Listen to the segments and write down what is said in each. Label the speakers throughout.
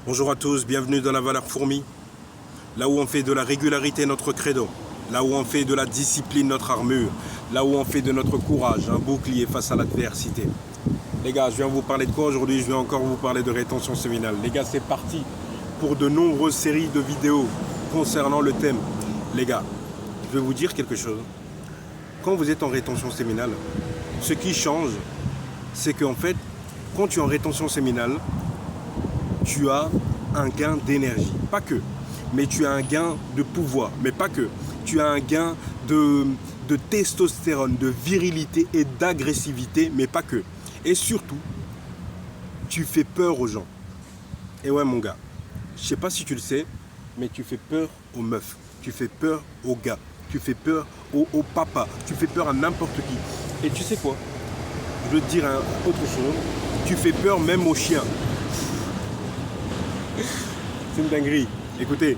Speaker 1: Bonjour à tous, bienvenue dans la valeur fourmi, là où on fait de la régularité notre credo, là où on fait de la discipline notre armure, là où on fait de notre courage un bouclier face à l'adversité. Les gars, je viens vous parler de quoi aujourd'hui? Je vais encore vous parler de rétention séminale. Les gars, c'est parti pour de nombreuses séries de vidéos concernant le thème. Les gars, je vais vous dire quelque chose. Quand vous êtes en rétention séminale, ce qui change, c'est qu'en fait, quand tu es en rétention séminale, tu as un gain d'énergie, pas que, mais tu as un gain de pouvoir, mais pas que. Tu as un gain de testostérone, de virilité et d'agressivité, mais pas que. Et surtout, tu fais peur aux gens. Et ouais mon gars, je sais pas si tu le sais, mais tu fais peur aux meufs, tu fais peur aux gars, tu fais peur aux papas, tu fais peur à n'importe qui. Et tu sais quoi? Je veux te dire autre chose, tu fais peur même aux chiens. C'est une dinguerie. Écoutez,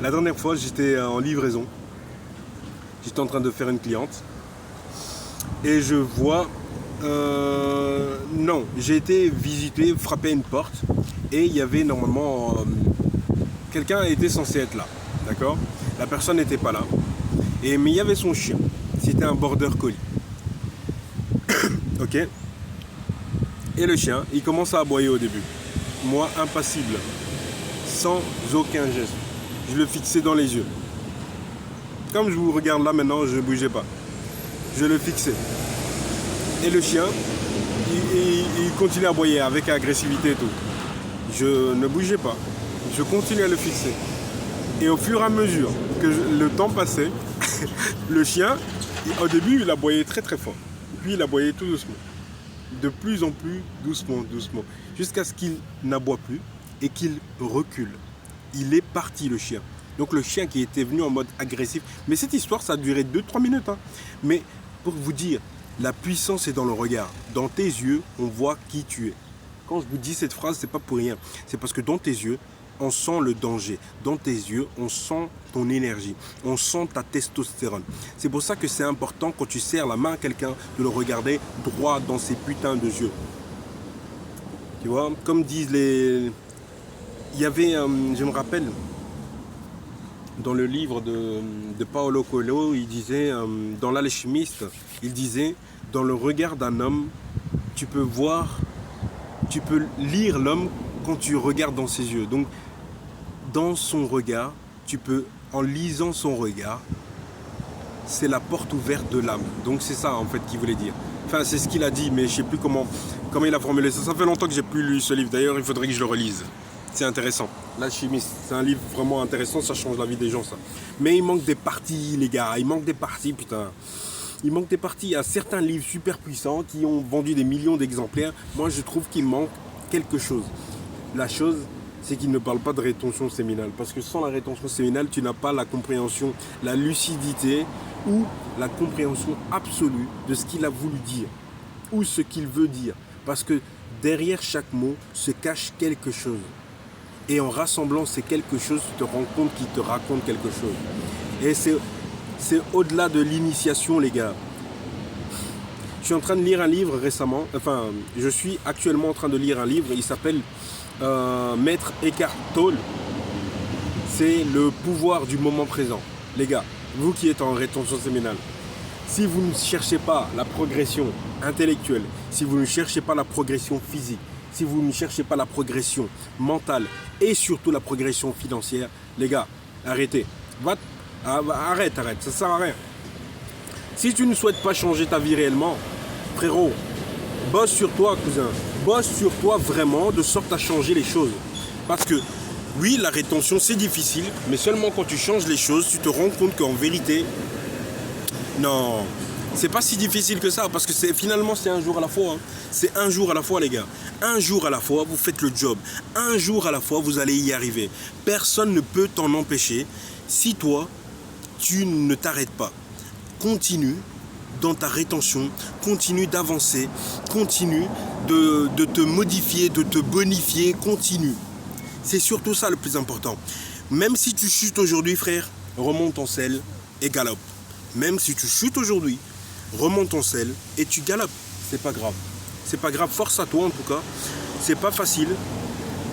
Speaker 1: la dernière fois, j'étais en livraison. J'étais en train de faire une cliente. Et je vois... non, j'ai été visiter, frapper à une porte. Et il y avait normalement... quelqu'un était censé être là. D'accord? La personne n'était pas là. Mais il y avait son chien. C'était un border collie. Ok? Et le chien, il commence à aboyer au début. Moi, impassible. Sans aucun geste. Je le fixais dans les yeux. Comme je vous regarde là maintenant, je ne bougeais pas. Je le fixais. Et le chien, il continuait à aboyer avec agressivité et tout. Je ne bougeais pas. Je continuais à le fixer. Et au fur et à mesure que le temps passait, le chien, au début, il aboyait très très fort. Puis il aboyait tout doucement. De plus en plus doucement, doucement. Jusqu'à ce qu'il n'aboie plus et qu'il recule. Il est parti le chien. Donc le chien qui était venu en mode agressif. Mais cette histoire, ça a duré 2-3 minutes. Hein. Mais pour vous dire, la puissance est dans le regard. Dans tes yeux, on voit qui tu es. Quand je vous dis cette phrase, c'est pas pour rien. C'est parce que dans tes yeux, on sent le danger. Dans tes yeux, on sent ton énergie. On sent ta testostérone. C'est pour ça que c'est important quand tu serres la main à quelqu'un de le regarder droit dans ses putains de yeux. Tu vois, comme disent les... Il y avait, je me rappelle, dans le livre de Paolo Coelho, il disait, dans l'Alchimiste, il disait, dans le regard d'un homme, tu peux lire l'homme quand tu regardes dans ses yeux. Donc, dans son regard, en lisant son regard, c'est la porte ouverte de l'âme. Donc c'est ça en fait qu'il voulait dire. Enfin, c'est ce qu'il a dit, mais je ne sais plus comment il a formulé ça. Ça fait longtemps que j'ai plus lu ce livre. D'ailleurs, il faudrait que je le relise. C'est intéressant. L'Alchimiste, c'est un livre vraiment intéressant. Ça change la vie des gens, ça. Mais il manque des parties, les gars. Il manque des parties, putain. Il manque des parties. Il y a certains livres super puissants qui ont vendu des millions d'exemplaires. Moi, je trouve qu'il manque quelque chose. La chose, c'est qu'il ne parle pas de rétention séminale. Parce que sans la rétention séminale, tu n'as pas la compréhension, la lucidité ou la compréhension absolue de ce qu'il a voulu dire ou ce qu'il veut dire. Parce que derrière chaque mot se cache quelque chose. Et en rassemblant ces quelque chose, tu te rends compte qu'il te raconte quelque chose. Et c'est au-delà de l'initiation, les gars. Je suis en train de lire un livre récemment. Enfin, je suis actuellement en train de lire un livre. Il s'appelle Maître Eckhart Tolle. C'est le pouvoir du moment présent. Les gars, vous qui êtes en rétention séminale, si vous ne cherchez pas la progression intellectuelle, si vous ne cherchez pas la progression physique, si vous ne cherchez pas la progression mentale et surtout la progression financière, les gars, arrêtez. Arrête, ça sert à rien. Si tu ne souhaites pas changer ta vie réellement, frérot, bosse sur toi, cousin. Bosse sur toi vraiment de sorte à changer les choses. Parce que, oui, la rétention, c'est difficile, mais seulement quand tu changes les choses, tu te rends compte qu'en vérité, non, c'est pas si difficile que ça, parce que finalement, c'est un jour à la fois. Hein. C'est un jour à la fois, les gars. Un jour à la fois, vous faites le job. Un jour à la fois, vous allez y arriver. Personne ne peut t'en empêcher si toi, tu ne t'arrêtes pas. Continue dans ta rétention, continue d'avancer, continue de te modifier, de te bonifier, continue. C'est surtout ça le plus important. Même si tu chutes aujourd'hui, frère, remonte ton selle et galope. Même si tu chutes aujourd'hui, remonte ton selle et tu galopes. C'est pas grave. C'est pas grave, force à toi en tout cas. C'est pas facile.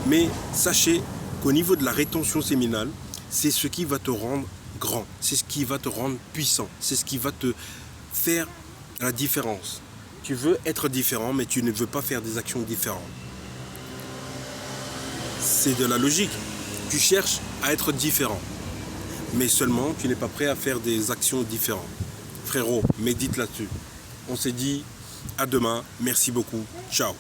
Speaker 1: Mais sachez qu'au niveau de la rétention séminale, c'est ce qui va te rendre grand, c'est ce qui va te rendre puissant, c'est ce qui va te faire la différence. Tu veux être différent, mais tu ne veux pas faire des actions différentes. C'est de la logique. Tu cherches à être différent, mais seulement tu n'es pas prêt à faire des actions différentes. Frérot, médite là-dessus. On s'est dit à demain. Merci beaucoup. Ciao.